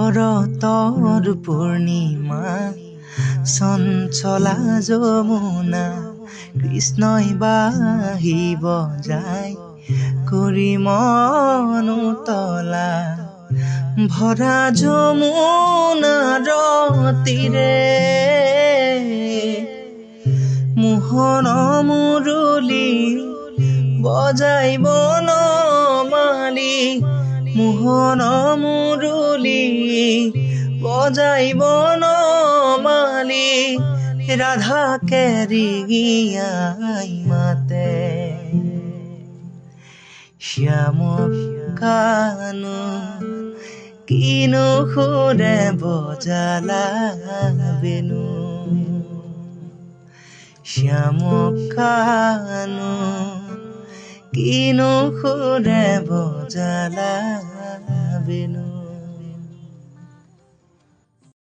শৰতৰ পূৰ্ণিমা চঞ্চলা যমুনা কৃষ্ণই বাহিব যায় কৰি মনুতলা ভৰা যমুনাৰ তীৰে মোহন মুৰুলি বজাই বনমালী মোহন মুৰুলি বজাই বনমালী ৰাধা কেৰিয়াই মাতে শ্যাম কানু কিনো সুৰে বজালা বেনু শ্যাম কানু কিনো সুৰে বজালা বেনু।